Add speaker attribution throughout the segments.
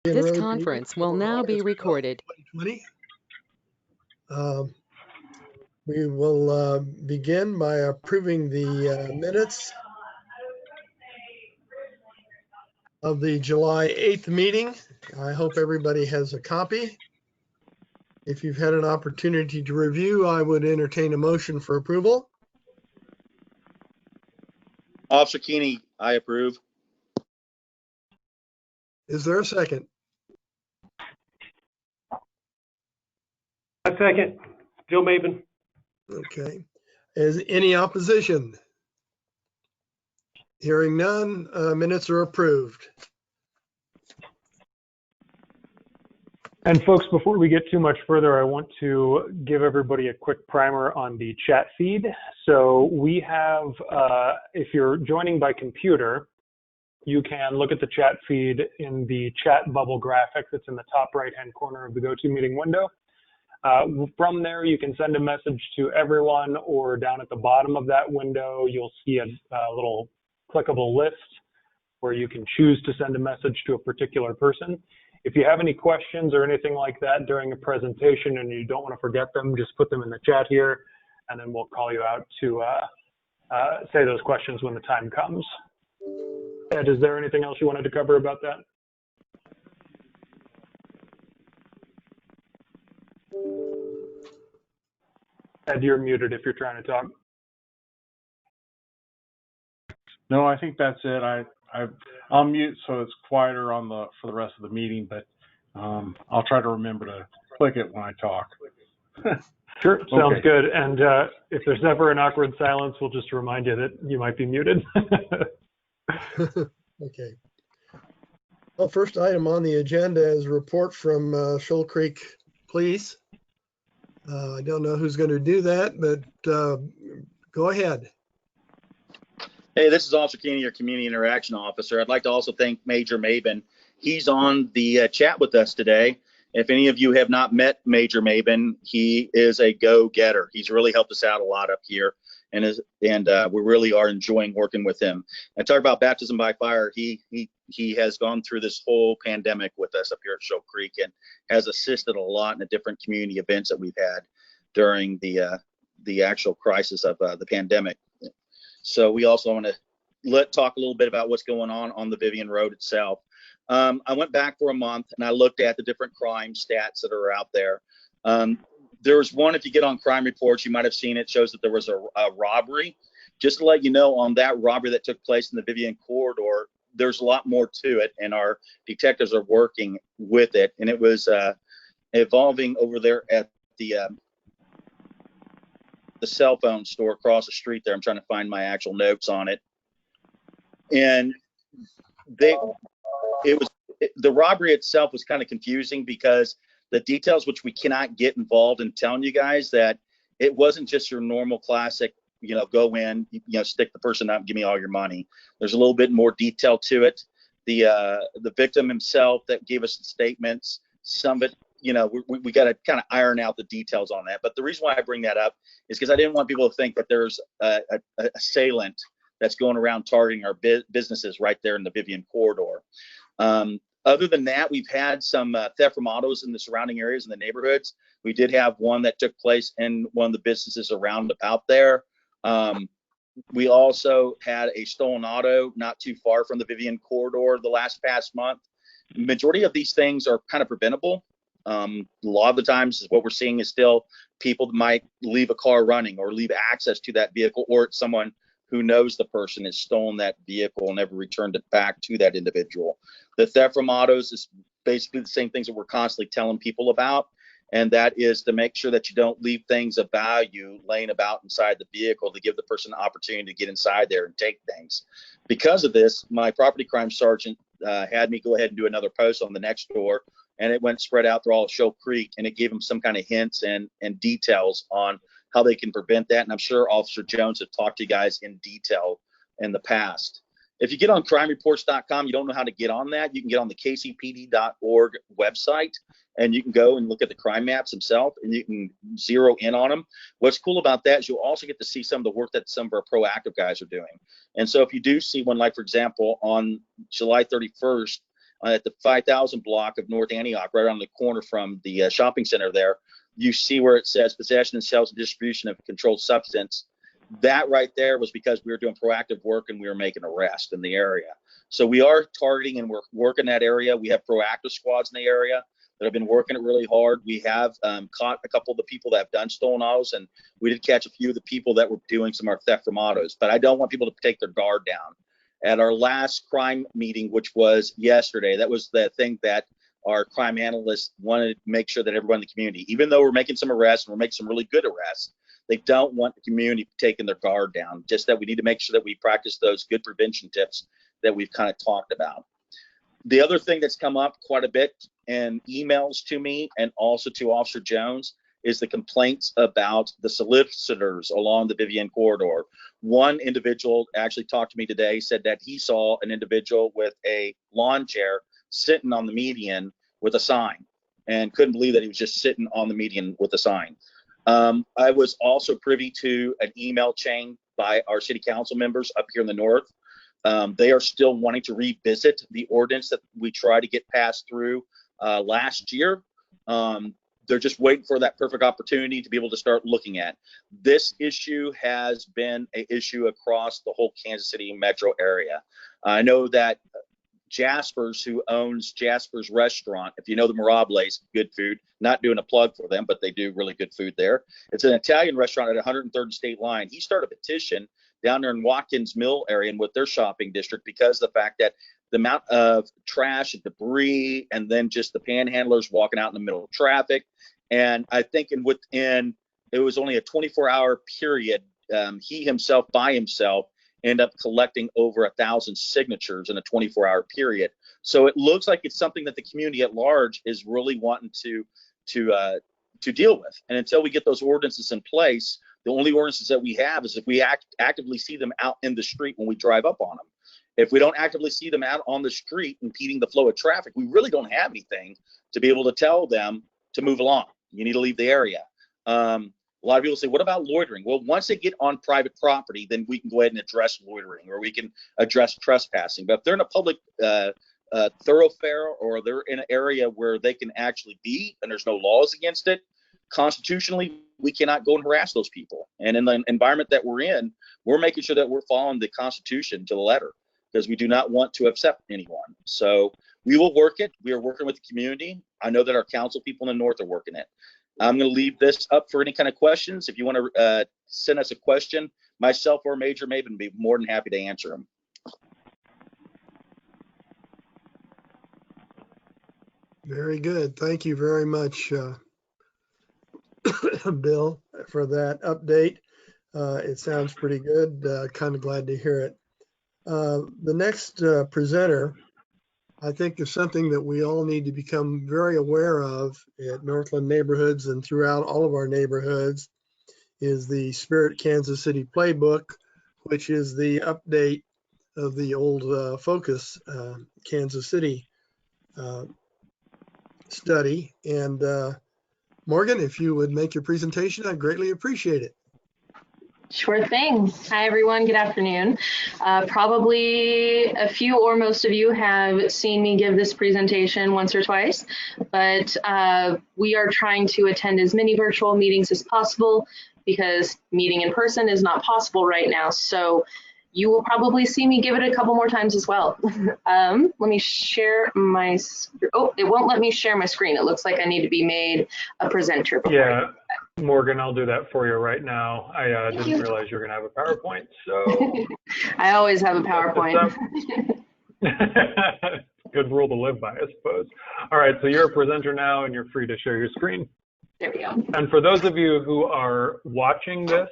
Speaker 1: This conference will now be recorded.
Speaker 2: 2020. We will begin by approving the minutes of the July 8th meeting. I hope everybody has a copy. If you've had an opportunity to review, I would entertain a motion for approval.
Speaker 3: Officer Keeney, I approve.
Speaker 2: Is there a second?
Speaker 4: A second. Joe Maven.
Speaker 2: Okay. Is any opposition? Hearing none, minutes are approved.
Speaker 4: And folks, before we get too much further, I want to give everybody a quick primer on the chat feed. So we have, if you're joining by computer, you can look at the chat feed in the chat bubble graphic that's in the top right-hand corner of the GoToMeeting window. From there, you can send a message to everyone, or down at the bottom of that window, you'll see a little clickable list where you can choose to send a message to a particular person. If you have any questions or anything like that during a presentation and you don't want to forget them, just put them in the chat here, and then we'll call you out to say those questions when the time comes. Ed, is there anything else you wanted to cover about that? Ed, you're muted if you're trying to talk.
Speaker 5: No, I think that's it. I'll mute so it's quieter for the rest of the meeting, but I'll try to remember to click it when I talk.
Speaker 4: Sure, sounds
Speaker 5: Okay.
Speaker 4: good. And if there's ever an awkward silence, we'll just remind you that you might be muted.
Speaker 2: Okay. Well, first item on the agenda is a report from Shoal Creek Police. I don't know who's going to do that, but go ahead.
Speaker 3: Hey, this is Officer Keeney, your Community Interaction Officer. I'd like to also thank Major Maven. He's on the chat with us today. If any of you have not met Major Maven, he is a go-getter. He's really helped us out a lot up here, and we really are enjoying working with him. And talk about baptism by fire. He has gone through this whole pandemic with us up here at Shoal Creek and has assisted a lot in the different community events that we've had during the actual crisis of the pandemic. So we also want to talk a little bit about what's going on the Vivion Road itself. I went back for a month and I looked at the different crime stats that are out there. There was one, if you get on crime reports, you might have seen it, shows that there was a robbery. Just to let you know, on that robbery that took place in the Vivion corridor, there's a lot more to it, and our detectives are working with it. And it was evolving over there at the cell phone store across the street there. I'm trying to find my actual notes on it. And the robbery itself was kind of confusing because the details, which we cannot get involved in telling you guys, that it wasn't just your normal classic, go in, stick the person up, give me all your money. There's a little bit more detail to it. The victim himself that gave us the statements, some of it, we got to kind of iron out the details on that. But the reason why I bring that up is because I didn't want people to think that there's a assailant that's going around targeting our businesses right there in the Vivion corridor. Other than that, we've had some theft from autos in the surrounding areas in the neighborhoods. We did have one that took place in one of the businesses around about there. We also had a stolen auto not too far from the Vivion corridor the past month. Majority of these things are kind of preventable. A lot of the times what we're seeing is still people that might leave a car running or leave access to that vehicle, or it's someone who knows the person has stolen that vehicle and never returned it back to that individual. The theft from autos is basically the same things that we're constantly telling people about, and that is to make sure that you don't leave things of value laying about inside the vehicle to give the person an opportunity to get inside there and take things. Because of this, my property crime sergeant had me go ahead and do another post on the next door, and it went spread out through all of Shoal Creek, and it gave them some kind of hints and details on how they can prevent that. And I'm sure Officer Jones have talked to you guys in detail in the past. If you get on crimereports.com, you don't know how to get on that, you can get on the kcpd.org website, and you can go and look at the crime maps themselves, and you can zero in on them. What's cool about that is you'll also get to see some of the work that some of our proactive guys are doing. And so if you do see one, like for example, on July 31st, at the 5000 block of North Antioch, right around the corner from the shopping center there, you see where it says possession and sales and distribution of controlled substance. That right there was because we were doing proactive work and we were making arrests in the area. So we are targeting and we're working that area. We have proactive squads in the area that have been working it really hard. We have caught a couple of the people that have done stolen autos, and we did catch a few of the people that were doing some of our theft from autos. But I don't want people to take their guard down. At our last crime meeting, which was yesterday, that was the thing that our crime analysts wanted to make sure that everyone in the community, even though we're making some arrests and we're making some really good arrests, they don't want the community taking their guard down. Just that we need to make sure that we practice those good prevention tips that we've kind of talked about. The other thing that's come up quite a bit in emails to me and also to Officer Jones is the complaints about the solicitors along the Vivion corridor. One individual actually talked to me today, said that he saw an individual with a lawn chair sitting on the median with a sign and couldn't believe that he was just sitting on the median with a sign. I was also privy to an email chain by our city council members up here in the north. They are still wanting to revisit the ordinance that we tried to get passed through last year. They're just waiting for that perfect opportunity to be able to start looking at. This issue has been an issue across the whole Kansas City metro area. I know that Jasper's, who owns Jasper's restaurant, if you know the Mirables, good food, not doing a plug for them, but they do really good food there. It's an Italian restaurant at 103rd State Line. He started a petition down there in Watkins Mill area and with their shopping district because of the fact that the amount of trash and debris and then just the panhandlers walking out in the middle of traffic. And I think it was only a 24-hour period, he himself by himself end up collecting over 1,000 signatures in a 24-hour period. So it looks like it's something that the community at large is really wanting to deal with. And until we get those ordinances in place, the only ordinances that we have is if we actively see them out in the street when we drive up on them. If we don't actively see them out on the street impeding the flow of traffic, we really don't have anything to be able to tell them to move along. You need to leave the area. A lot of people say, what about loitering? Well, once they get on private property, then we can go ahead and address loitering or we can address trespassing. But if they're in a public thoroughfare or they're in an area where they can actually be and there's no laws against it, constitutionally, we cannot go and harass those people. And in the environment that we're in, we're making sure that we're following the Constitution to the letter because we do not want to upset anyone. So we will work it. We are working with the community. I know that our council people in the north are working it. I'm going to leave this up for any kind of questions. If you want to send us a question, myself or Major Maven would be more than happy to answer them.
Speaker 2: Very good. Thank you very much, Bill, for that update. It sounds pretty good. Kind of glad to hear it. The next presenter, I think, is something that we all need to become very aware of at Northland neighborhoods and throughout all of our neighborhoods is the Spirit Kansas City Playbook, which is the update of the old Focus Kansas City study. And Morgan, if you would make your presentation, I'd greatly appreciate it.
Speaker 6: Sure thing. Hi, everyone. Good afternoon. Probably a few or most of you have seen me give this presentation once or twice, but we are trying to attend as many virtual meetings as possible because meeting in person is not possible right now. So you will probably see me give it a couple more times as well. Let me share my, oh, it won't let me share my screen. It looks like I need to be made a presenter.
Speaker 4: Yeah, Morgan, I'll do that for you right now. I didn't realize you were gonna have a PowerPoint, so.
Speaker 6: I always have a PowerPoint.
Speaker 4: Good rule to live by, I suppose. All right, so you're a presenter now and you're free to share your screen.
Speaker 6: There we go.
Speaker 4: And for those of you who are watching this,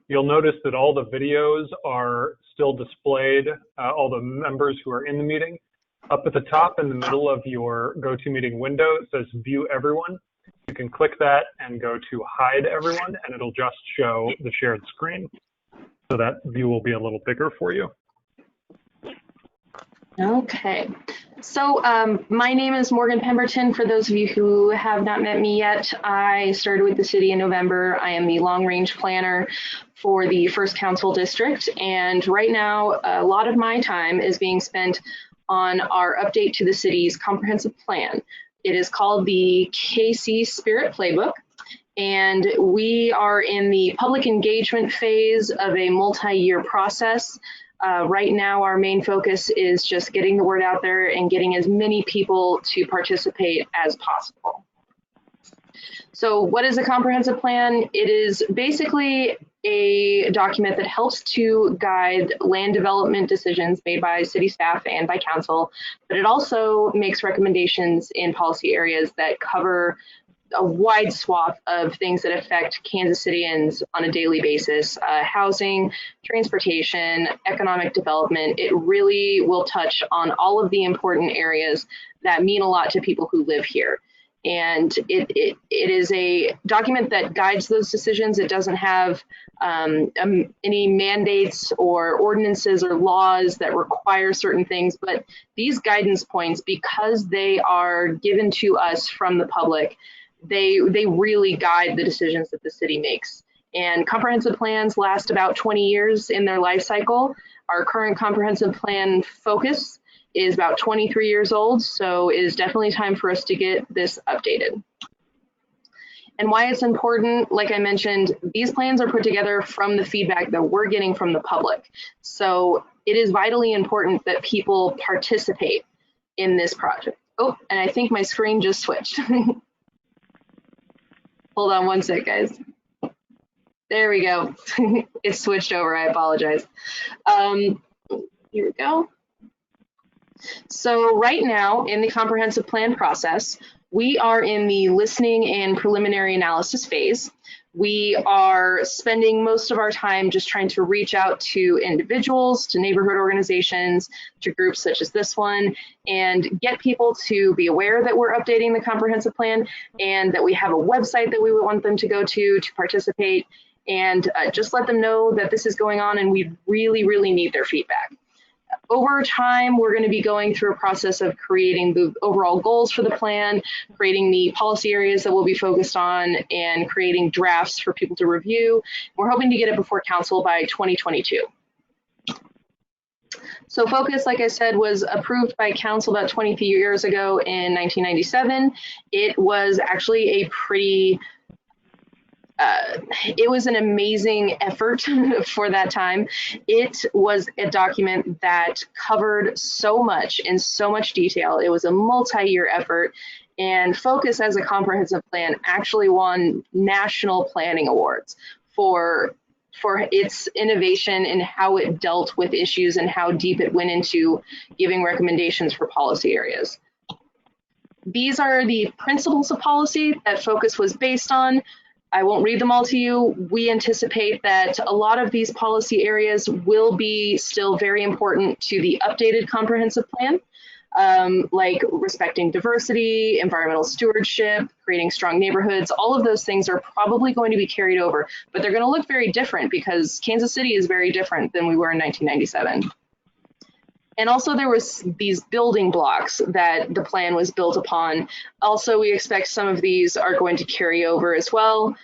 Speaker 4: you'll notice that all the videos are still displayed, all the members who are in the meeting. Up at the top in the middle of your GoToMeeting window, it says View Everyone. You can click that and go to Hide Everyone, and it'll just show the shared screen. So that view will be a little bigger for you.
Speaker 6: Okay, so my name is Morgan Pemberton. For those of you who have not met me yet, I started with the city in November. I am the long-range planner for the First Council District, and right now a lot of my time is being spent on our update to the city's comprehensive plan. It is called the KC Spirit Playbook, and we are in the public engagement phase of a multi-year process. Right now, our main focus is just getting the word out there and getting as many people to participate as possible. So what is a comprehensive plan? It is basically a document that helps to guide land development decisions made by city staff and by council, but it also makes recommendations in policy areas that cover a wide swath of things that affect Kansas Cityans on a daily basis. Housing, transportation, economic development. It really will touch on all of the important areas that mean a lot to people who live here. And it is a document that guides those decisions. It doesn't have any mandates or ordinances or laws that require certain things, but these guidance points, because they are given to us from the public, they really guide the decisions that the city makes. And comprehensive plans last about 20 years in their life cycle. Our current comprehensive plan focus is about 23 years old, so it is definitely time for us to get this updated. And why it's important, like I mentioned, these plans are put together from the feedback that we're getting from the public. So it is vitally important that people participate in this project. Oh, and I think my screen just switched. Hold on one sec, guys. There we go. It switched over, I apologize. Here we go. So right now in the comprehensive plan process, we are in the listening and preliminary analysis phase. We are spending most of our time just trying to reach out to individuals, to neighborhood organizations, to groups such as this one, and get people to be aware that we're updating the comprehensive plan and that we have a website that we would want them to go to participate, and just let them know that this is going on and we really, really need their feedback. Over time, we're going to be going through a process of creating the overall goals for the plan, creating the policy areas that we'll be focused on, and creating drafts for people to review. We're hoping to get it before council by 2022. So Focus, like I said, was approved by council about 23 years ago in 1997. It was actually a pretty it was an amazing effort for that time. It was a document that covered so much in so much detail. It was a multi-year effort, and Focus as a comprehensive plan actually won national planning awards for its innovation and how it dealt with issues and how deep it went into giving recommendations for policy areas. These are the principles of policy that Focus was based on. I won't read them all to you. We anticipate that a lot of these policy areas will be still very important to the updated comprehensive plan, like respecting diversity, environmental stewardship, creating strong neighborhoods. All of those things are probably going to be carried over, but they're going to look very different because Kansas City is very different than we were in 1997. And also there was these building blocks that the plan was built upon. Also, we expect some of these are going to carry over as well.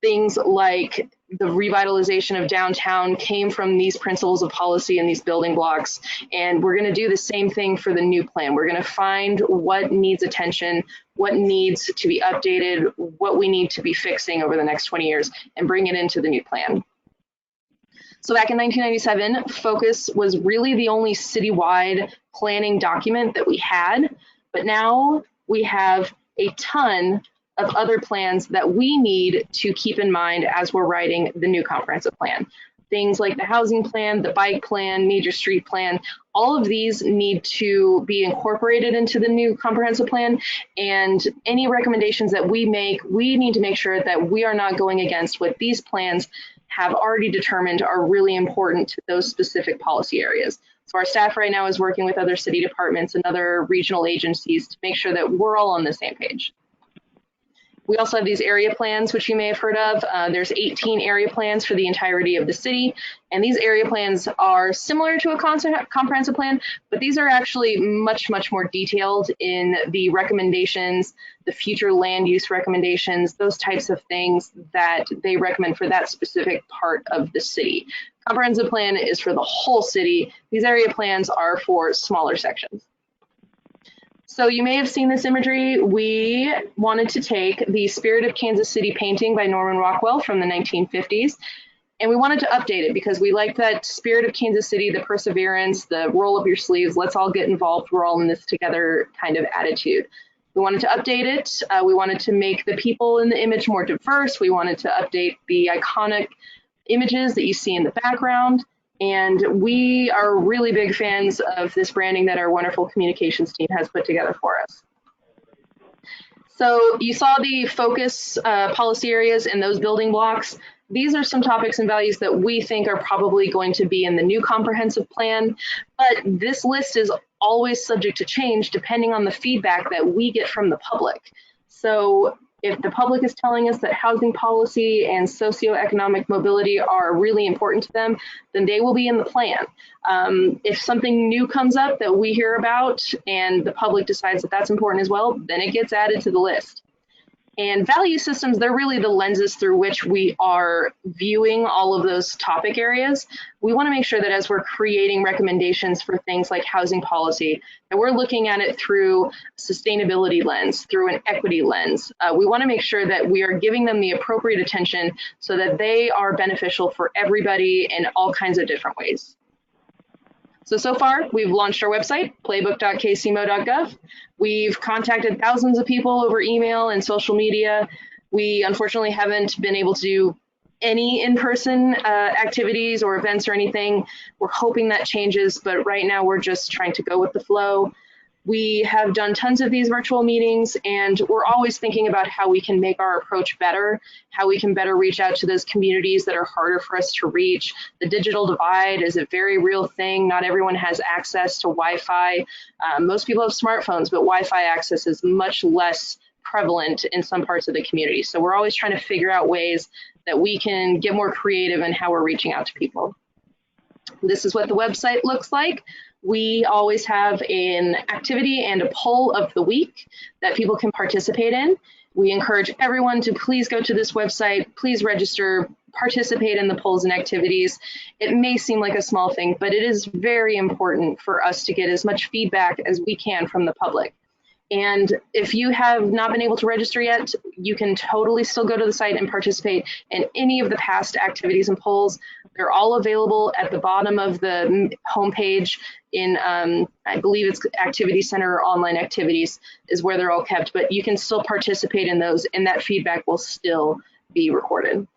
Speaker 6: Things like the revitalization of downtown came from these principles of policy and these building blocks. And we're going to do the same thing for the new plan. We're going to find what needs attention, what needs to be updated, what we need to be fixing over the next 20 years and bring it into the new plan. So back in 1997, Focus was really the only citywide planning document that we had, but now we have a ton of other plans that we need to keep in mind as we're writing the new comprehensive plan. Things like the housing plan, the bike plan, major street plan, all of these need to be incorporated into the new comprehensive plan, and any recommendations that we make, we need to make sure that we are not going against what these plans have already determined are really important to those specific policy areas. So our staff right now is working with other city departments and other regional agencies to make sure that we're all on the same page. We also have these area plans, which you may have heard of. There's 18 area plans for the entirety of the city. And these area plans are similar to a comprehensive plan, but these are actually much, much more detailed in the recommendations, the future land use recommendations, those types of things that they recommend for that specific part of the city. Comprehensive plan is for the whole city. These area plans are for smaller sections. So you may have seen this imagery. We wanted to take the Spirit of Kansas City painting by Norman Rockwell from the 1950s, and we wanted to update it because we like that spirit of Kansas City, the perseverance, the roll up your sleeves, let's all get involved, we're all in this together kind of attitude. We wanted to update it. We wanted to make the people in the image more diverse. We wanted to update the iconic images that you see in the background. And we are really big fans of this branding that our wonderful communications team has put together for us. So you saw the focus policy areas in those building blocks. These are some topics and values that we think are probably going to be in the new comprehensive plan, but this list is always subject to change depending on the feedback that we get from the public. So if the public is telling us that housing policy and socioeconomic mobility are really important to them, then they will be in the plan. If something new comes up that we hear about and the public decides that that's important as well, then it gets added to the list. And value systems, they're really the lenses through which we are viewing all of those topic areas. We want to make sure that as we're creating recommendations for things like housing policy, that we're looking at it through sustainability lens, through an equity lens. We want to make sure that we are giving them the appropriate attention so that they are beneficial for everybody in all kinds of different ways. So far, we've launched our website, playbook.kcmo.gov. We've contacted thousands of people over email and social media. We unfortunately haven't been able to do any in-person activities or events or anything. We're hoping that changes, but right now we're just trying to go with the flow. We have done tons of these virtual meetings, and we're always thinking about how we can make our approach better, how we can better reach out to those communities that are harder for us to reach. The digital divide is a very real thing. Not everyone has access to Wi-Fi. Most people have smartphones, but Wi-Fi access is much less prevalent in some parts of the community. So we're always trying to figure out ways that we can get more creative in how we're reaching out to people. This is what the website looks like. We always have an activity and a poll of the week that people can participate in. We encourage everyone to please go to this website, please register, participate in the polls and activities. It may seem like a small thing, but it is very important for us to get as much feedback as we can from the public. And if you have not been able to register yet, you can totally still go to the site and participate in any of the past activities and polls. They're all available at the bottom of the homepage in, I believe it's Activity Center or Online Activities is where they're all kept, but you can still participate in those and that feedback will still be recorded.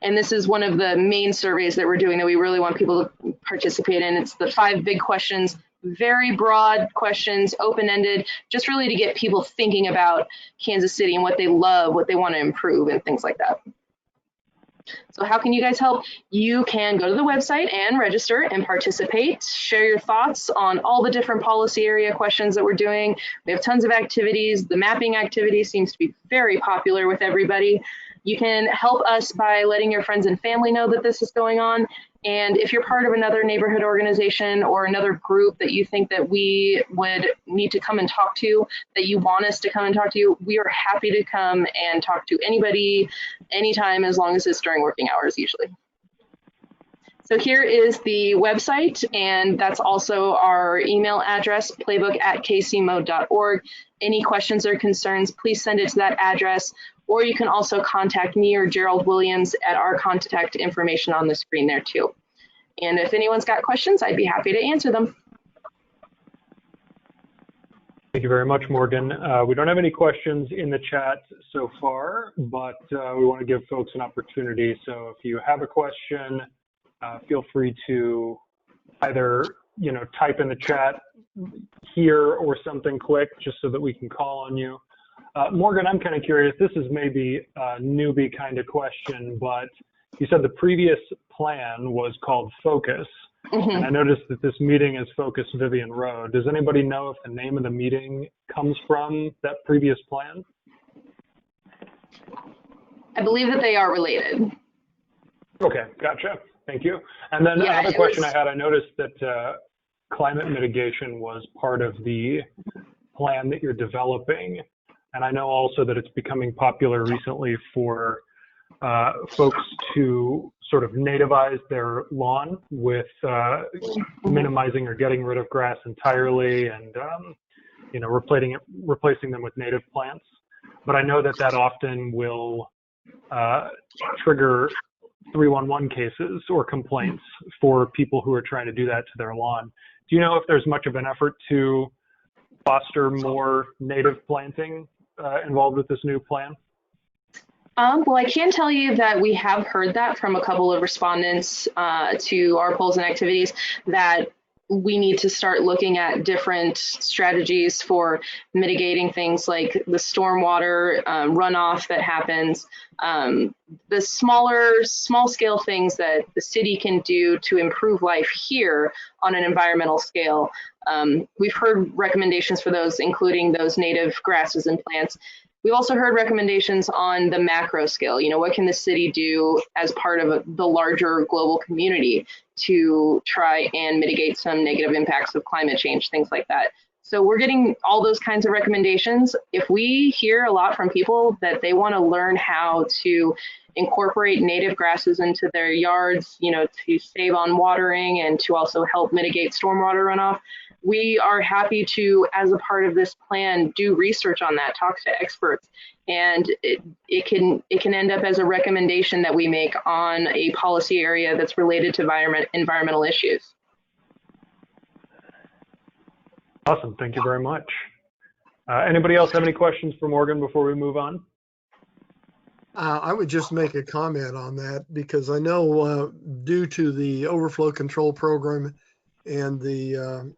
Speaker 6: And this is one of the main surveys that we're doing that we really want people to participate in. It's the 5 big questions. Very broad questions, open-ended, just really to get people thinking about Kansas City and what they love, what they want to improve, and things like that. So how can you guys help? You can go to the website and register and participate. Share your thoughts on all the different policy area questions that we're doing. We have tons of activities. The mapping activity seems to be very popular with everybody. You can help us by letting your friends and family know that this is going on. And if you're part of another neighborhood organization or another group that you think that we would need to come and talk to, that you want us to come and talk to you, we are happy to come and talk to anybody, anytime, as long as it's during working hours usually. So here is the website, and that's also our email address, playbook@kcmo.org. Any questions or concerns, please send it to that address. Or you can also contact me or Gerald Williams at our contact information on the screen there too. And if anyone's got questions, I'd be happy to answer them.
Speaker 4: Thank you very much, Morgan. We don't have any questions in the chat so far, but we want to give folks an opportunity. So if you have a question, feel free to either type in the chat here or something quick, just so that we can call on you. Morgan, I'm kind of curious, this is maybe a newbie kind of question, but you said the previous plan was called Focus, and I noticed that this meeting is Focus Vivion Road. Does anybody know if the name of the meeting comes from that previous plan?
Speaker 6: I believe that they are related.
Speaker 4: Okay, gotcha. Thank you. And then another question I had, I noticed that climate mitigation was part of the plan that you're developing. And I know also that it's becoming popular recently for folks to sort of nativize their lawn with minimizing or getting rid of grass entirely and replacing them with native plants. But I know that often will trigger 311 cases or complaints for people who are trying to do that to their lawn. Do you know if there's much of an effort to foster more native planting involved with this new plan?
Speaker 6: Well, I can tell you that we have heard that from a couple of respondents to our polls and activities, that we need to start looking at different strategies for mitigating things like the stormwater runoff that happens, the small scale things that the city can do to improve life here on an environmental scale. We've heard recommendations for those, including those native grasses and plants. We've also heard recommendations on the macro scale. What can the city do as part of the larger global community to try and mitigate some negative impacts of climate change, things like that. So we're getting all those kinds of recommendations. If we hear a lot from people that they want to learn how to incorporate native grasses into their yards, to save on watering and to also help mitigate stormwater runoff, we are happy to, as a part of this plan, do research on that, talk to experts, and it can end up as a recommendation that we make on a policy area that's related to environmental issues.
Speaker 4: Awesome, thank you very much. Anybody else have any questions for Morgan before we move on?
Speaker 2: I would just make a comment on that because I know due to the overflow control program and the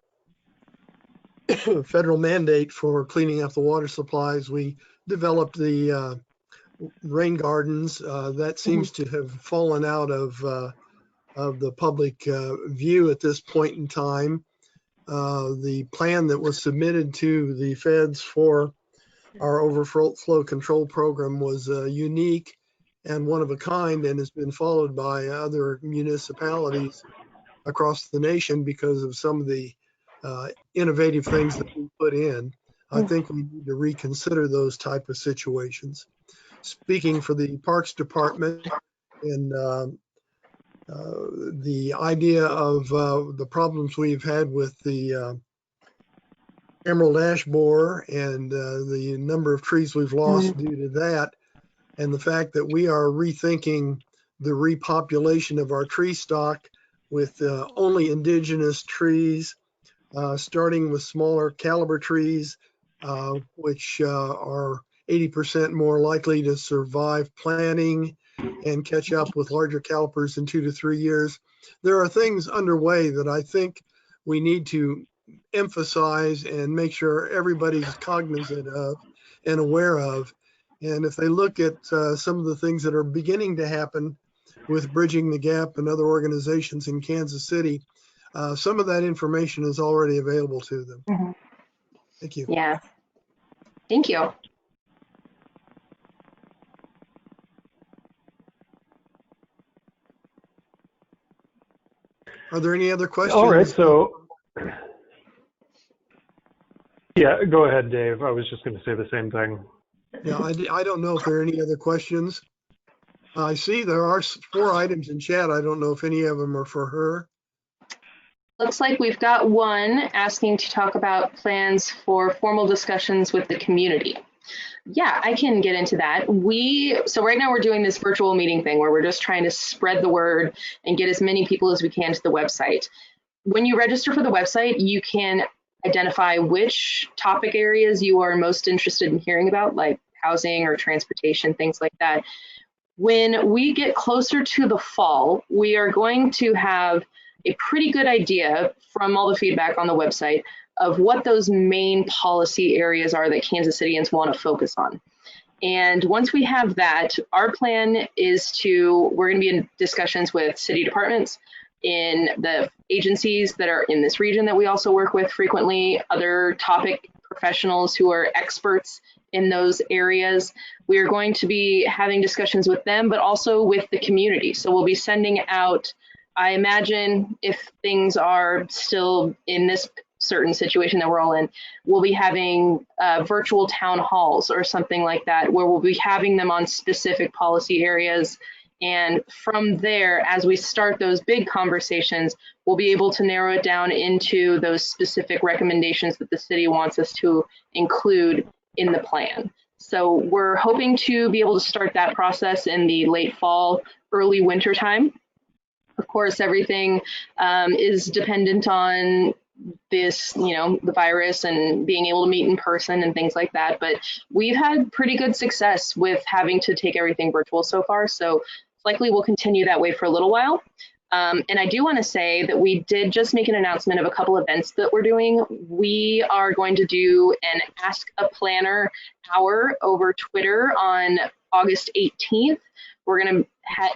Speaker 2: federal mandate for cleaning up the water supplies, we developed the rain gardens. That seems to have fallen out of the public view at this point in time. The plan that was submitted to the feds for our overflow control program was unique and one of a kind, and has been followed by other municipalities across the nation because of some of the innovative things that we put in. I think we need to reconsider those type of situations. Speaking for the Parks Department and the idea of the problems we've had with the emerald ash borer and the number of trees we've lost due to that, and the fact that we are rethinking the repopulation of our tree stock with only indigenous trees, starting with smaller caliber trees, which are 80% more likely to survive planting and catch up with larger calipers in 2 to 3 years. There are things underway that I think we need to emphasize and make sure everybody's cognizant of and aware of. And if they look at some of the things that are beginning to happen with Bridging the Gap and other organizations in Kansas City, some of that information is already available to them. Thank you.
Speaker 6: Yeah, thank you.
Speaker 2: Are there any other questions?
Speaker 4: All right, so yeah, go ahead, Dave. I was just going to say the same thing.
Speaker 2: Yeah, I don't know if there are any other questions. I see there are 4 items in chat. I don't know if any of them are for her.
Speaker 6: Looks like we've got one asking to talk about plans for formal discussions with the community. Yeah, I can get into that. So right now we're doing this virtual meeting thing where we're just trying to spread the word and get as many people as we can to the website. When you register for the website, you can identify which topic areas you are most interested in hearing about, like housing or transportation, things like that. When we get closer to the fall, we are going to have a pretty good idea from all the feedback on the website of what those main policy areas are that Kansas Cityans want to focus on. And once we have that, our plan is we're going to be in discussions with city departments, in the agencies that are in this region that we also work with frequently, other topic professionals who are experts in those areas. We are going to be having discussions with them, but also with the community. So we'll be sending out, I imagine if things are still in this certain situation that we're all in, we'll be having virtual town halls or something like that, where we'll be having them on specific policy areas. And from there, as we start those big conversations, we'll be able to narrow it down into those specific recommendations that the city wants us to include in the plan. So we're hoping to be able to start that process in the late fall, early winter time. Of course, everything is dependent on this, the virus and being able to meet in person and things like that. But we've had pretty good success with having to take everything virtual so far. So likely we'll continue that way for a little while. And I do want to say that we did just make an announcement of a couple events that we're doing. We are going to do an Ask a Planner hour over Twitter on August 18th. We're going to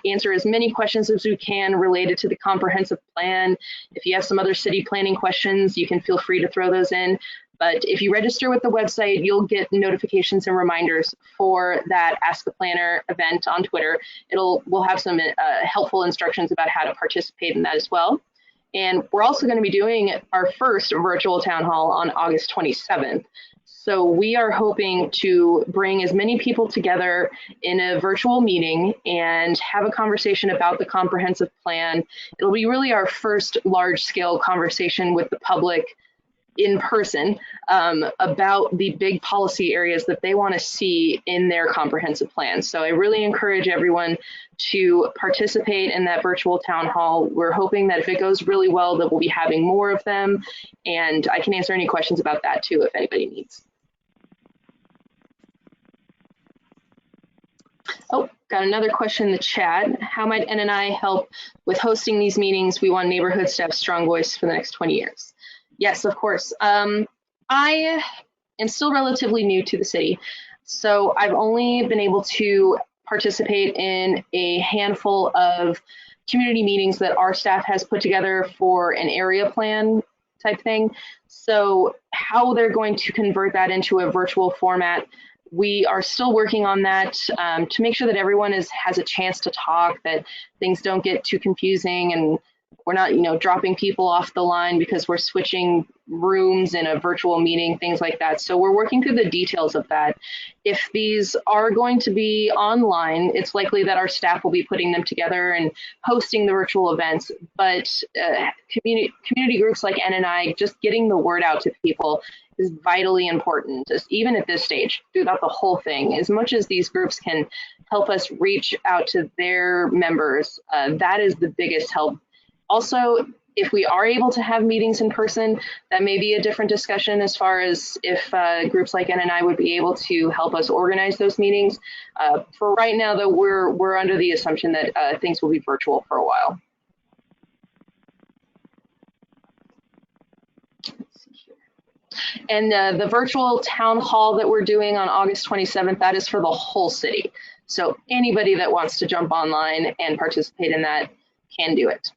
Speaker 6: answer as many questions as we can related to the comprehensive plan. If you have some other city planning questions, you can feel free to throw those in. But if you register with the website, you'll get notifications and reminders for that Ask a Planner event on Twitter. We'll have some helpful instructions about how to participate in that as well. And we're also going to be doing our first virtual town hall on August 27th. So we are hoping to bring as many people together in a virtual meeting and have a conversation about the comprehensive plan. It'll be really our first large-scale conversation with the public in person about the big policy areas that they want to see in their comprehensive plan. So I really encourage everyone to participate in that virtual town hall. We're hoping that if it goes really well, that we'll be having more of them, and I can answer any questions about that too if anybody needs. Oh, got another question in the chat. How might NNI help with hosting these meetings? We want neighborhoods to have strong voice for the next 20 years. Yes, of course. I am still relatively new to the city, so I've only been able to participate in a handful of community meetings that our staff has put together for an area plan type thing. So how they're going to convert that into a virtual format, we are still working on that to make sure that everyone has a chance to talk, that things don't get too confusing, and we're not, dropping people off the line because we're switching rooms in a virtual meeting, things like that. So we're working through the details of that. If these are going to be online, it's likely that our staff will be putting them together and hosting the virtual events. But community groups like NNI, just getting the word out to people is vitally important, just even at this stage, throughout the whole thing. As much as these groups can help us reach out to their members, that is the biggest help. Also, if we are able to have meetings in person, that may be a different discussion as far as if groups like NNI would be able to help us organize those meetings. For right now, though, we're under the assumption that things will be virtual for a while. And the virtual town hall that we're doing on August 27th, that is for the whole city. So anybody that wants to jump online and participate in that can do it.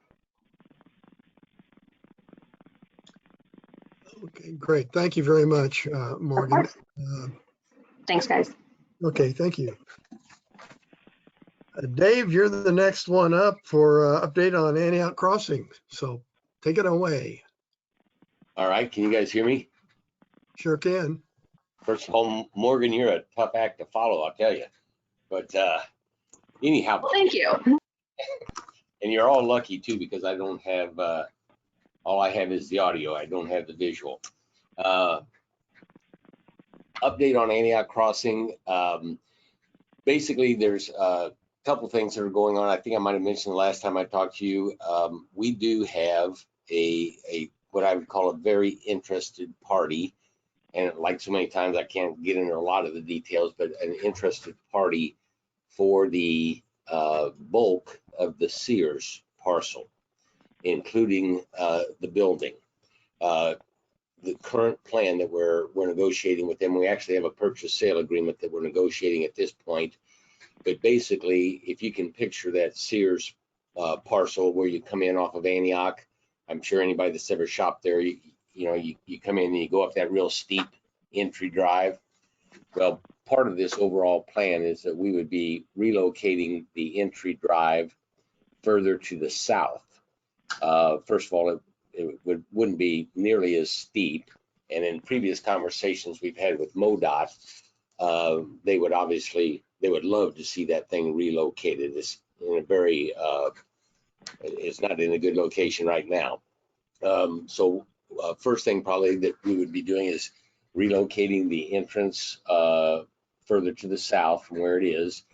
Speaker 2: Okay, great. Thank you very much, Morgan.
Speaker 6: Thanks, guys.
Speaker 2: Okay, thank you. Dave, you're the next one up for update on Antioch Crossing. So take it away.
Speaker 7: All right, can you guys hear me?
Speaker 2: Sure can.
Speaker 7: First of all, Morgan, you're a tough act to follow, I'll tell you. But anyhow.
Speaker 6: Well, thank you.
Speaker 7: And you're all lucky too, because I don't have, all I have is the audio. I don't have the visual. Update on Antioch Crossing. Basically, there's a couple things that are going on. I think I might have mentioned the last time I talked to you. We do have a what I would call a very interested party. And like so many times, I can't get into a lot of the details, but an interested party for the bulk of the Sears parcel, including the building. The current plan that we're negotiating with them, we actually have a purchase sale agreement that we're negotiating at this point. But basically, if you can picture that Sears parcel where you come in off of Antioch, I'm sure anybody that's ever shopped there, you come in and you go up that real steep entry drive. Well, part of this overall plan is that we would be relocating the entry drive further to the south. First of all, wouldn't be nearly as steep. And in previous conversations we've had with MoDOT, they would love to see that thing relocated. It's in a very, it's not in a good location right now. So first thing probably that we would be doing is relocating the entrance further to the south from where it is.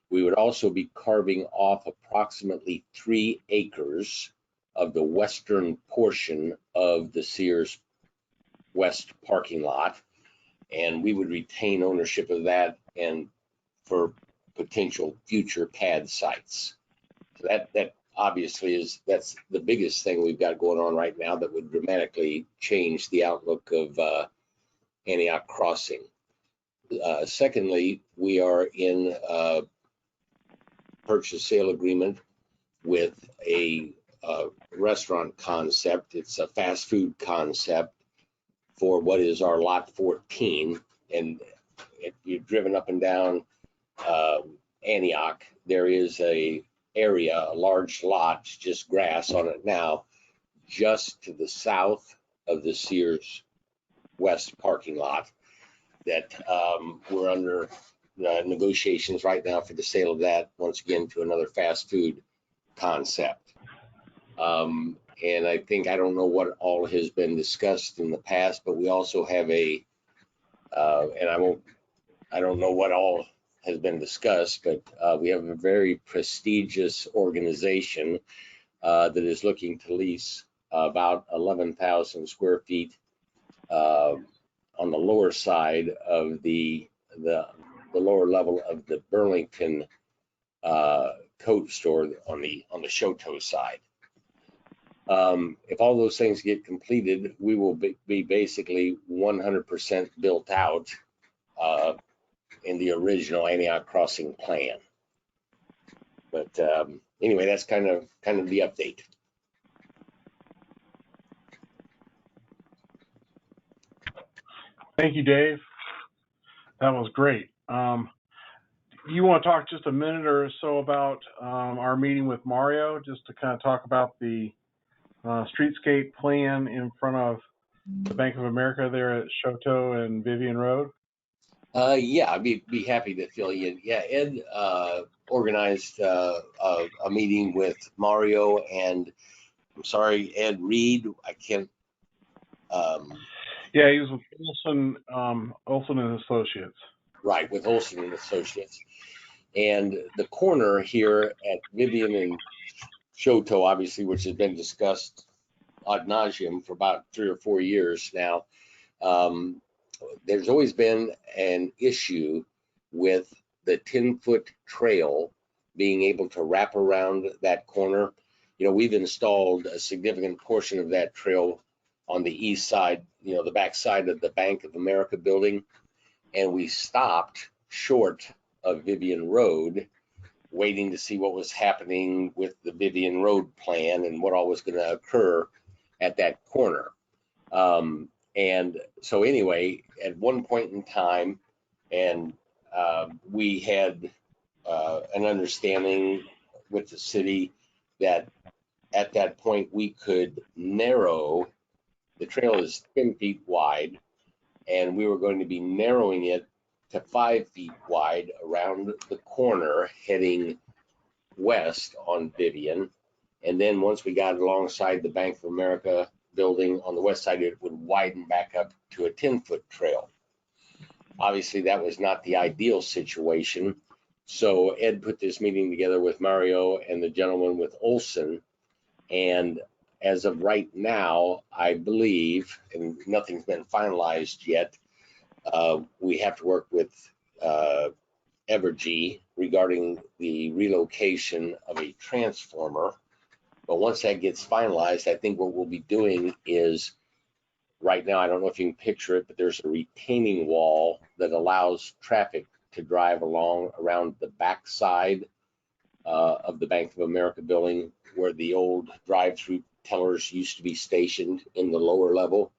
Speaker 7: We would also be carving off approximately 3 acres of the western portion of the Sears West parking lot, and we would retain ownership of that and for potential future pad sites. So that obviously that's the biggest thing we've got going on right now that would dramatically change the outlook of Antioch Crossing. Secondly, we are in purchase sale agreement with a restaurant concept. It's a fast food concept for what is our lot 14. And if you've driven up and down Antioch, there is a large lot, just grass on it now, just to the south of the Sears West parking lot that we're under negotiations right now for the sale of that, once again, to another fast food concept. And I don't know what all has been discussed in the past, but we also have I don't know what all has been discussed, but we have a very prestigious organization that is looking to lease about 11,000 square feet on the lower side of the lower level of the Burlington coat store on the Shoto side. If all those things get completed, we will be basically 100% built out in the original Antioch Crossing plan. But anyway, that's kind of the update.
Speaker 5: Thank you, Dave. That was great. You want to talk just a minute or so about our meeting with Mario, just to kind of talk about the streetscape plan in front of the Bank of America there at Shoto and Vivion Road?
Speaker 7: Yeah, I'd be happy to fill you in. Yeah, Ed organized a meeting with Mario and, I'm sorry, Ed Reed. I can't.
Speaker 5: Yeah, he was with Olson and Associates.
Speaker 7: Right, with Olson and Associates. And the corner here at Vivion and Shoto, obviously, which has been discussed ad nauseum for about 3 or 4 years now, there's always been an issue with the 10-foot trail being able to wrap around that corner. You know, we've installed a significant portion of that trail on the east side, you know, the back side of the Bank of America building, and we stopped short of Vivion Road, waiting to see what was happening with the Vivion Road plan and what all was going to occur at that corner. And so anyway, at one point in time, and we had an understanding with the city that at that point we could narrow, the trail is 10 feet wide, and we were going to be narrowing it to 5 feet wide around the corner heading west on Vivion. And then once we got alongside the Bank of America building on the west side, it would widen back up to a 10-foot trail. Obviously, that was not the ideal situation. So Ed put this meeting together with Mario and the gentleman with Olson. And as of right now, I believe, and nothing's been finalized yet, we have to work with Evergy regarding the relocation of a transformer. But once that gets finalized, I think what we'll be doing is, right now, I don't know if you can picture it, but there's a retaining wall that allows traffic to drive along around the back side of the Bank of America building, where the old drive-through tellers used to be stationed in the lower level.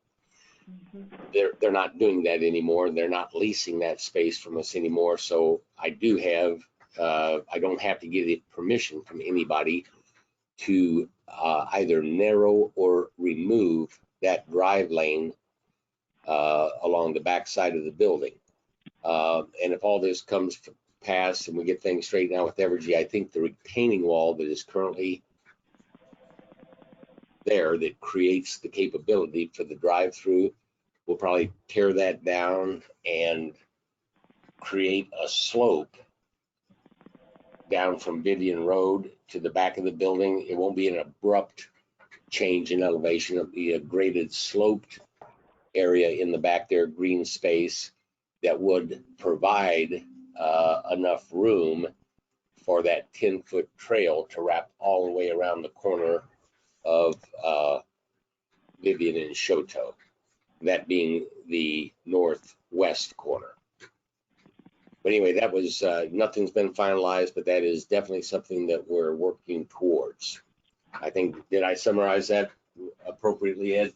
Speaker 7: They're not doing that anymore. They're not leasing that space from us anymore. So I do have, I don't have to get permission from anybody to either narrow or remove that drive lane along the back side of the building. And if all this comes to pass and we get things straightened out with Evergy, I think the retaining wall that is currently there that creates the capability for the drive-through, we'll probably tear that down and create a slope down from Vivion Road to the back of the building. It won't be an abrupt change in elevation. It'll be a graded sloped area in the back there, green space that would provide enough room for that 10-foot trail to wrap all the way around the corner of Vivion and Shoto, that being the northwest corner. But anyway, that was, nothing's been finalized, but that is definitely something that we're working towards. I think, did I summarize that appropriately, Ed?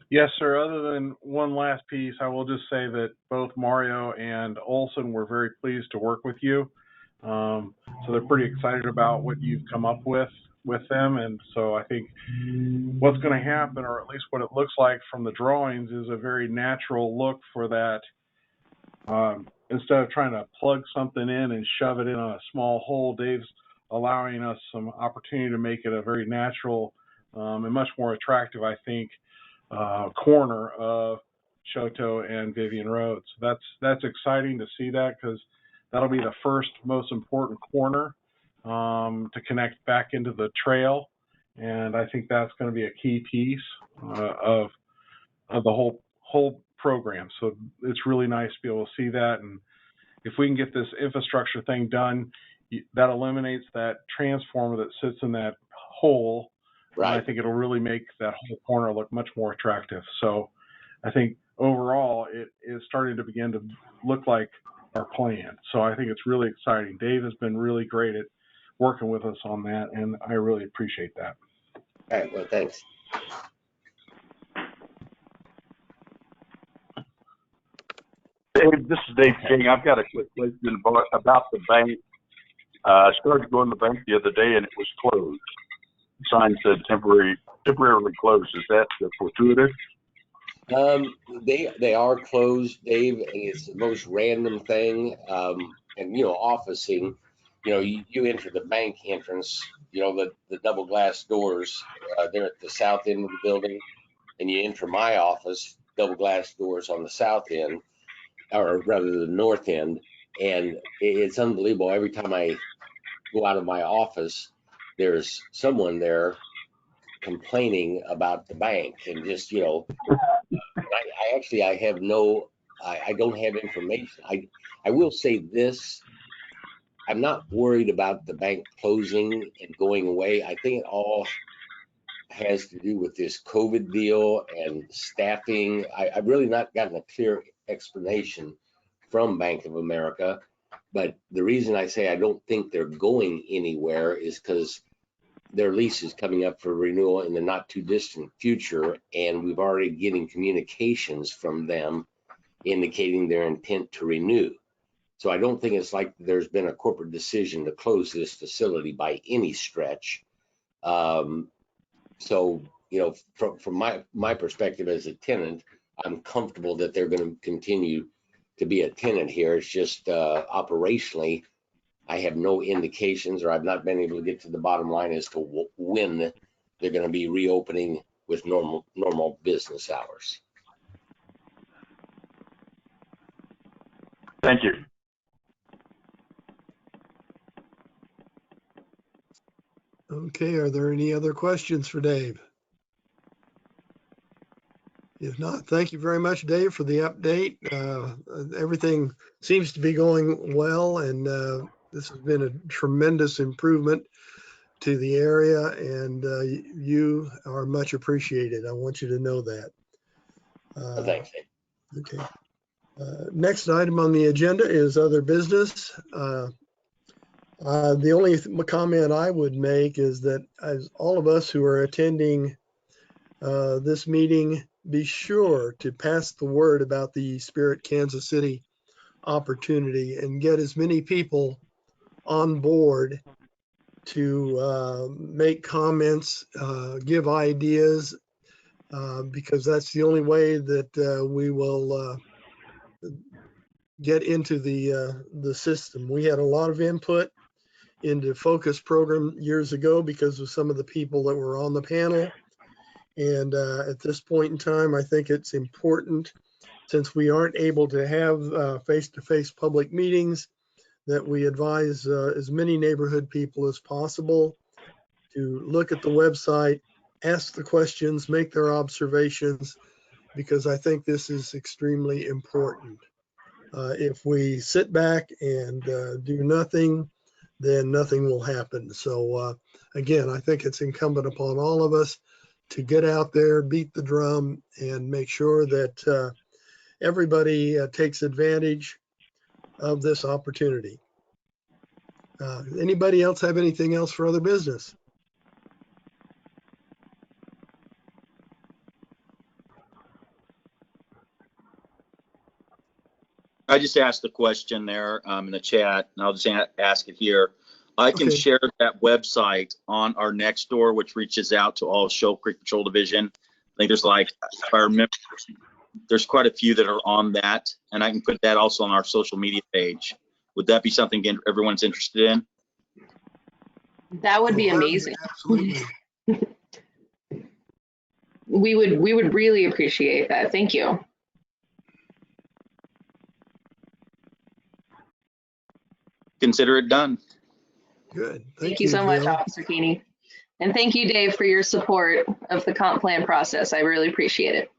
Speaker 5: Yes, sir. Other than one last piece, I will just say that both Mario and Olson were very pleased to work with you. So they're pretty excited about what you've come up with them. And so I think what's going to happen, or at least what it looks like from the drawings, is a very natural look for that. Instead of trying to plug something in and shove it in a small hole, Dave's allowing us some opportunity to make it a very natural and much more attractive, I think, corner of Shoto and Vivion Road. So that's exciting to see that, because that'll be the first most important corner to connect back into the trail, and I think that's going to be a key piece of the whole program. So it's really nice to be able to see that, and if we can get this infrastructure thing done, that eliminates that transformer that sits in that hole.
Speaker 7: Right.
Speaker 5: And I think it'll really make that whole corner look much more attractive. So I think overall it is starting to begin to look like our plan. So I think it's really exciting. Dave has been really great at working with us on that, and I really appreciate that.
Speaker 7: All right, well, thanks.
Speaker 8: Dave, this is Dave King. I've got a quick question about the bank. I started going to the bank the other day and it was closed. The sign said temporarily closed. Is that fortuitous?
Speaker 7: They are closed, Dave. It's the most random thing. And officing, you enter the bank entrance, the double glass doors, they're at the south end of the building, and you enter my office, double glass doors on the south end, or rather the north end, and it's unbelievable. Every time I go out of my office, there's someone there complaining about the bank, and just I don't have information. I will say this: I'm not worried about the bank closing and going away. I think it all has to do with this COVID deal and staffing. I've really not gotten a clear explanation from Bank of America, but the reason I say I don't think they're going anywhere is because their lease is coming up for renewal in the not too distant future, and we've already getting communications from them indicating their intent to renew. So I don't think it's like there's been a corporate decision to close this facility by any stretch. So, from my perspective as a tenant, I'm comfortable that they're going to continue to be a tenant here. It's just operationally, I have no indications, or I've not been able to get to the bottom line as to when they're going to be reopening with normal business hours.
Speaker 8: Thank you.
Speaker 2: Okay, are there any other questions for Dave? If not, thank you very much, Dave, for the update. Everything seems to be going well, and this has been a tremendous improvement to the area, and you are much appreciated. I want you to know that.
Speaker 7: Thanks.
Speaker 2: Okay. Next item on the agenda is other business. The only comment I would make is that as all of us who are attending this meeting, be sure to pass the word about the Spirit Kansas City opportunity and get as many people on board to make comments, give ideas, because that's the only way that we will get into the system. We had a lot of input into focus program years ago because of some of the people that were on the panel. And at this point in time, I think it's important, since we aren't able to have face-to-face public meetings, that we advise as many neighborhood people as possible to look at the website, ask the questions, make their observations, because I think this is extremely important. If we sit back and do nothing, then nothing will happen. So again, I think it's incumbent upon all of us to get out there, beat the drum, and make sure that everybody takes advantage of this opportunity. Anybody else have anything else for other business?
Speaker 3: I just asked the question there in the chat, and I'll just ask it here. I can
Speaker 2: Okay.
Speaker 3: share that website on our next door, which reaches out to all Shoal Creek Patrol Division. I think there's like, if I remember, there's quite a few that are on that, and I can put that also on our social media page. Would that be something everyone's interested in?
Speaker 6: That would be amazing.
Speaker 2: Absolutely.
Speaker 6: We would really appreciate that. Thank you.
Speaker 3: Consider it done.
Speaker 2: Good.
Speaker 6: Thank you so much,
Speaker 2: Bill.
Speaker 6: Officer Keeney. And thank you, Dave, for your support of the comp plan process. I really appreciate it.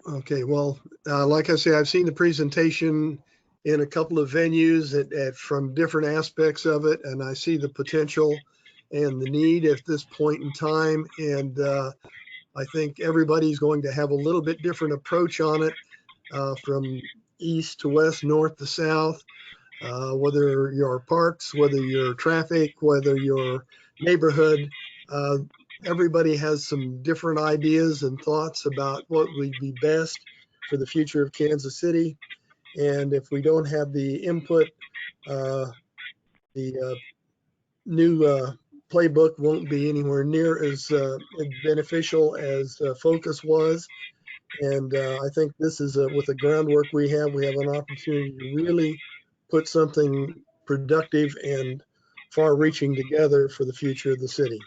Speaker 2: Okay, well, like I say, I've seen the presentation in a couple of venues from different aspects of it, and I see the potential and the need at this point in time. And I think everybody's going to have a little bit different approach on it, from east to west, north to south, whether you're parks, whether you're traffic, whether you're neighborhood. Everybody has some different ideas and thoughts about what would be best for the future of Kansas City. And if we don't have the input, the new playbook won't be anywhere near as beneficial as Focus was. And I think this is with the groundwork we have an opportunity to really put something productive and far-reaching together for the future of the city.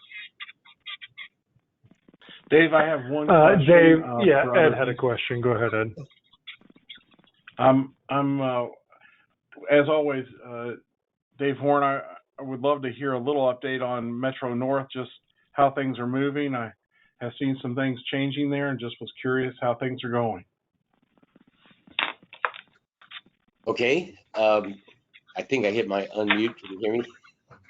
Speaker 5: Dave, I have one question.
Speaker 4: Dave, yeah, Ed had a question. Go ahead, Ed.
Speaker 5: I'm as always, Dave Horn. I would love to hear a little update on Metro North, just how things are moving. I have seen some things changing there, and just was curious how things are going.
Speaker 7: Okay. I think I hit my unmute. Can you hear me?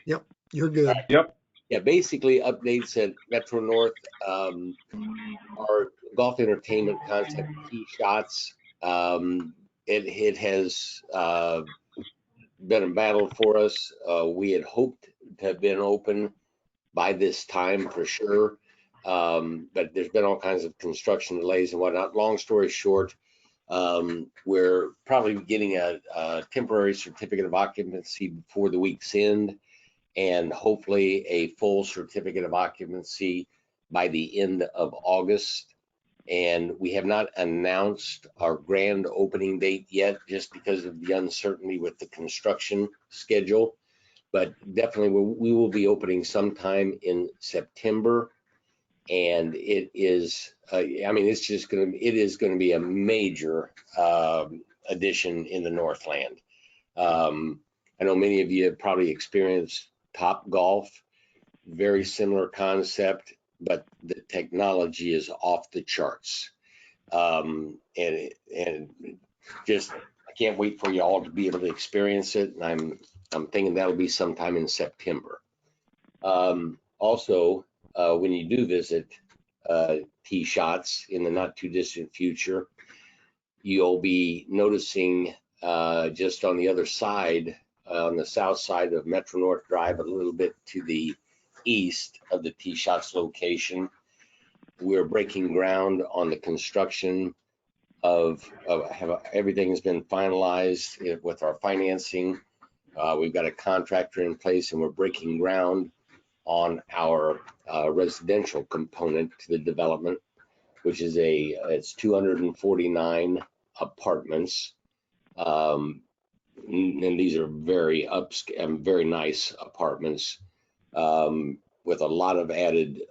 Speaker 2: Yep, you're good.
Speaker 5: Yep.
Speaker 7: Yeah, basically updates at Metro North. Our golf entertainment concept, Tee Shots, it has been a battle for us. We had hoped to have been open by this time for sure, but there's been all kinds of construction delays and whatnot. Long story short, we're probably getting a temporary certificate of occupancy before the week's end, and hopefully a full certificate of occupancy by the end of August. And we have not announced our grand opening date yet, just because of the uncertainty with the construction schedule. But definitely we will be opening sometime in September. And it is, I mean, it's just it is going to be a major addition in the Northland. I know many of you have probably experienced Top Golf, very similar concept, but the technology is off the charts. And just, I can't wait for you all to be able to experience it. And I'm thinking that'll be sometime in September. Also, when you do visit Tee Shots in the not too distant future, you'll be noticing just on the other side, on the south side of Metro North Drive, a little bit to the east of the Tee Shots location, we're breaking ground on the construction of everything has been finalized with our financing. We've got a contractor in place, and we're breaking ground on our residential component to the development, which is it's 249 apartments. And these are very very nice apartments with a lot of added,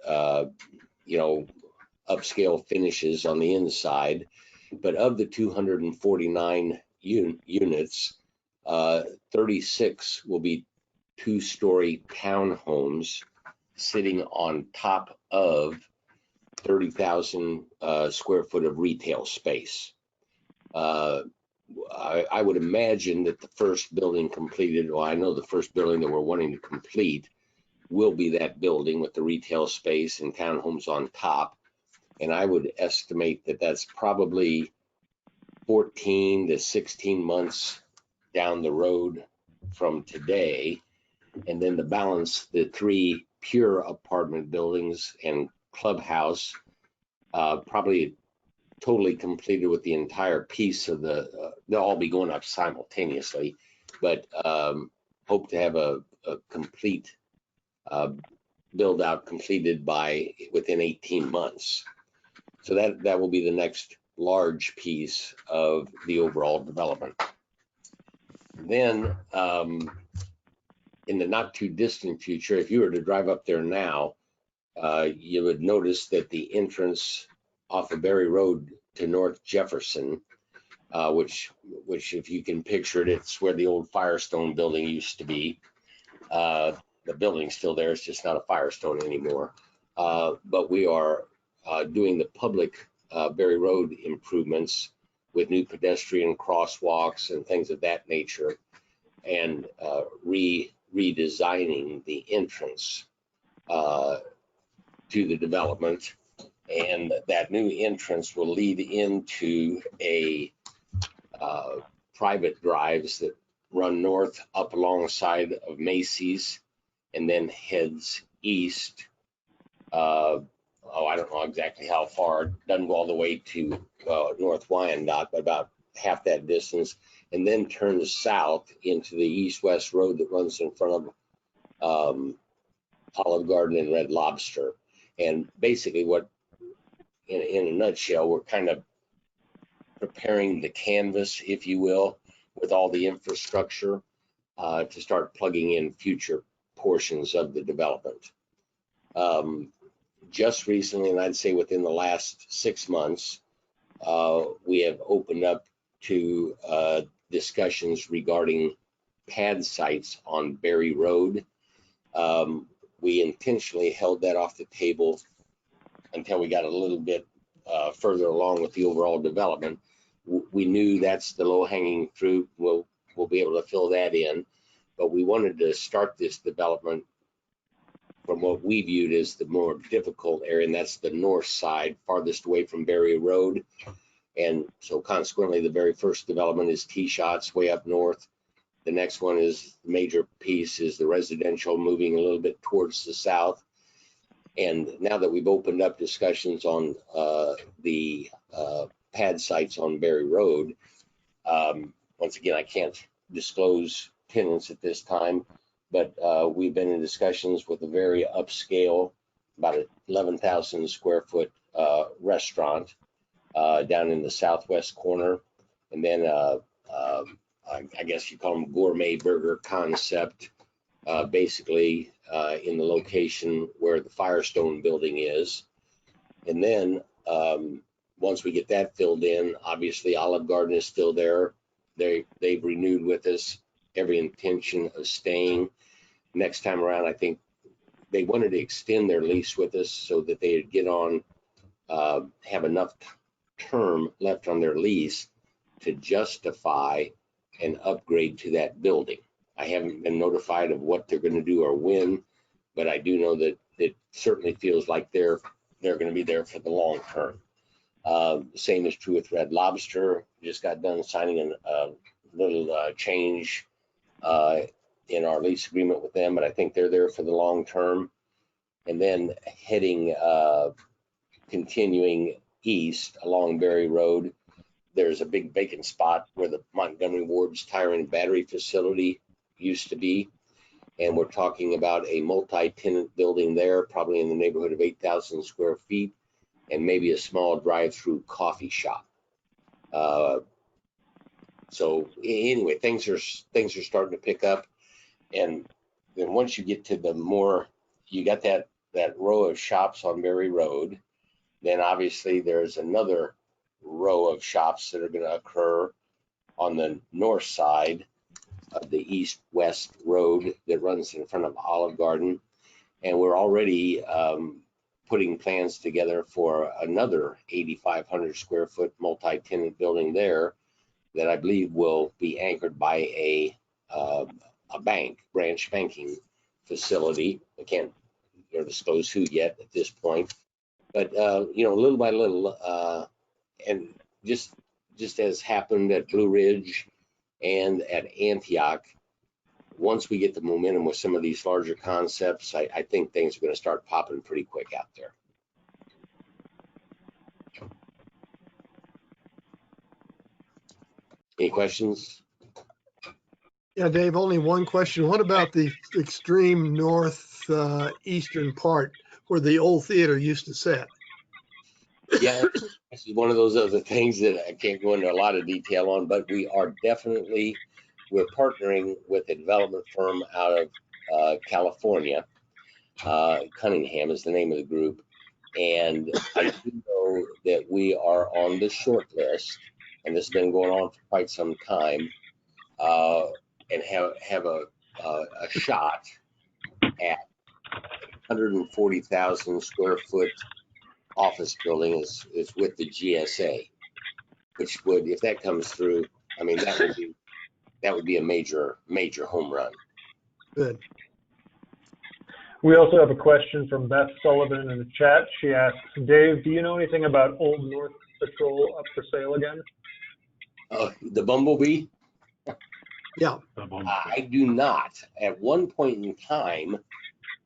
Speaker 7: upscale finishes on the inside. But of the 249 units, 36 will be two-story townhomes sitting on top of 30,000 square foot of retail space. I would imagine that the first building completed, well, I know the first building that we're wanting to complete will be that building with the retail space and townhomes on top. And I would estimate that that's probably 14 to 16 months down the road from today. And then the balance, the 3 pure apartment buildings and clubhouse, probably totally completed with the entire piece of they'll all be going up simultaneously, but hope to have a complete build out completed within 18 months. So that will be the next large piece of the overall development. Then in the not too distant future, if you were to drive up there now, you would notice that the entrance off of Berry Road to North Jefferson, which if you can picture it, it's where the old Firestone building used to be. The building's still there, it's just not a Firestone anymore. But we are doing the public Berry Road improvements with new pedestrian crosswalks and things of that nature, and redesigning the entrance to the development. And that new entrance will lead into a private drives that run north up alongside of Macy's and then heads east. I don't know exactly how far. It doesn't go all the way to North Wyandotte, but about half that distance, and then turns south into the east-west road that runs in front of Olive Garden and Red Lobster. And basically what, in a nutshell, we're kind of preparing the canvas, if you will, with all the infrastructure to start plugging in future portions of the development. Just recently, and I'd say within the last 6 months, we have opened up to discussions regarding pad sites on Berry Road. We intentionally held that off the table until we got a little bit further along with the overall development. We knew that's the low-hanging fruit. We'll be able to fill that in, but we wanted to start this development from what we viewed as the more difficult area, and that's the north side, farthest away from Berry Road. And so consequently, the very first development is T-Shots way up north. The next one is the major piece is the residential moving a little bit towards the south. And now that we've opened up discussions on the pad sites on Berry Road, once again, I can't disclose tenants at this time, but we've been in discussions with a very upscale, about 11,000 square foot restaurant down in the southwest corner. And then I guess you call them gourmet burger concept, basically in the location where the Firestone building is. And then once we get that filled in, obviously Olive Garden is still there. They've renewed with us, every intention of staying. Next time around, I think they wanted to extend their lease with us so that they'd get on, have enough term left on their lease to justify an upgrade to that building. I haven't been notified of what they're going to do or when, but I do know that it certainly feels like they're going to be there for the long term. Same is true with Red Lobster. Just got done signing a little change in our lease agreement with them, but I think they're there for the long term. And then heading, continuing east along Berry Road, there's a big vacant spot where the Montgomery Ward's Tire and Battery facility used to be. And we're talking about a multi-tenant building there, probably in the neighborhood of 8,000 square feet, and maybe a small drive-through coffee shop. So anyway, things are starting to pick up, and then once you get to the more, you got that row of shops on Berry Road, then obviously there's another row of shops that are going to occur on the north side of the east-west road that runs in front of Olive Garden, and we're already putting plans together for another 8,500 square foot multi-tenant building there that I believe will be anchored by a branch banking facility. I can't disclose who yet at this point, but little by little, and just as happened at Blue Ridge and at Antioch, once we get the momentum with some of these larger concepts, I think things are going to start popping pretty quick out there. Any questions?
Speaker 2: Yeah, Dave, only one question. What about the extreme north eastern part where the old theater used to sit?
Speaker 7: Yeah, this is one of those other things that I can't go into a lot of detail on, but we're partnering with a development firm out of California. Cunningham is the name of the group. And I do know that we are on the short list, and this has been going on for quite some time, and have a shot at 140,000 square foot office building is with the GSA, which would, if that comes through, I mean, that would be a major home run.
Speaker 2: Good.
Speaker 4: We also have a question from Beth Sullivan in the chat. She asks, Dave, do you know anything about Old North Patrol up for sale again?
Speaker 7: The Bumblebee?
Speaker 2: Yeah.
Speaker 7: I do not. At one point in time,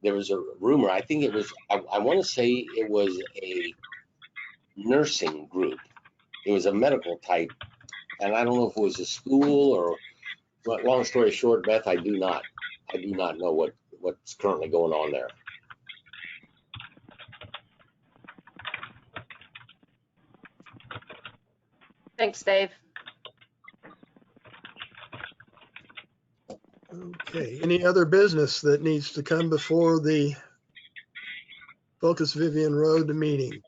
Speaker 7: there was a rumor. I think it was, I want to say it was a nursing group. It was a medical type. And I don't know if it was a school or, but long story short, Beth, I do not know what's currently going on there.
Speaker 6: Thanks, Dave.
Speaker 2: Okay. Any other business that needs to come before the Focus Vivion Road meeting?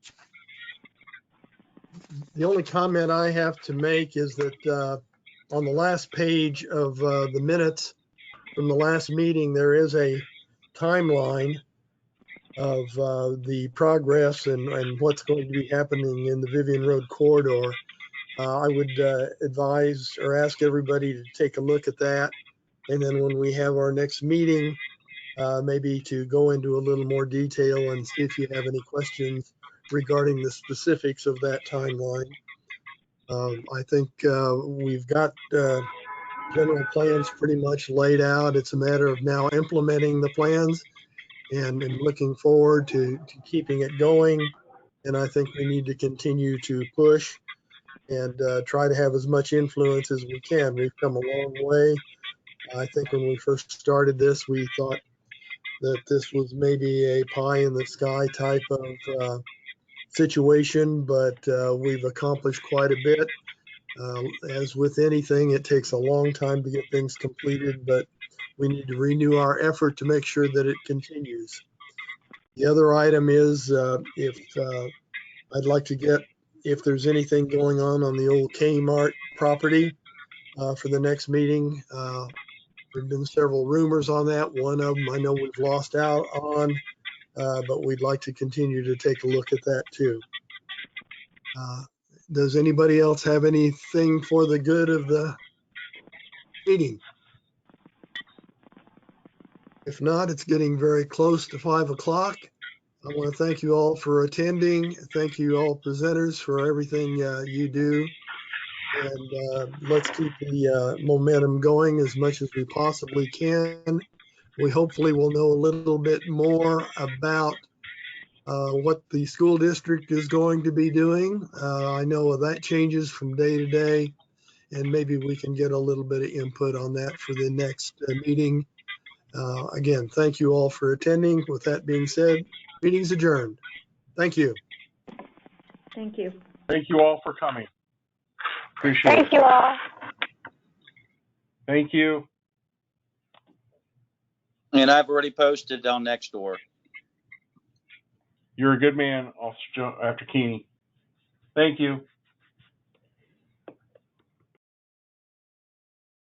Speaker 2: The only comment I have to make is that on the last page of the minutes from the last meeting, there is a timeline of the progress and what's going to be happening in the Vivion Road corridor. I would advise or ask everybody to take a look at that. And then when we have our next meeting, maybe to go into a little more detail and see if you have any questions regarding the specifics of that timeline. I think we've got general plans pretty much laid out. It's a matter of now implementing the plans and looking forward to keeping it going. And I think we need to continue to push and try to have as much influence as we can. We've come a long way. I think when we first started this, we thought that this was maybe a pie in the sky type of situation, but we've accomplished quite a bit. As with anything, it takes a long time to get things completed, but we need to renew our effort to make sure that it continues. The other item is I'd like to get, if there's anything going on the old Kmart property for the next meeting. There've been several rumors on that. One of them I know we've lost out on, but we'd like to continue to take a look at that too. Does anybody else have anything for the good of the meeting? If not, it's getting very close to 5 o'clock. I want to thank you all for attending. Thank you all presenters for everything you do. And let's keep the momentum going as much as we possibly can. We hopefully will know a little bit more about what the school district is going to be doing. I know that changes from day to day, and maybe we can get a little bit of input on that for the next meeting. Again, thank you all for attending. With that being said, meeting's adjourned. Thank you.
Speaker 9: Thank you.
Speaker 5: Thank you all for coming. Appreciate it.
Speaker 10: Thank you all.
Speaker 5: Thank you.
Speaker 3: And I've already posted on Nextdoor.
Speaker 5: You're a good man, Officer Joe, after Keeney. Thank you.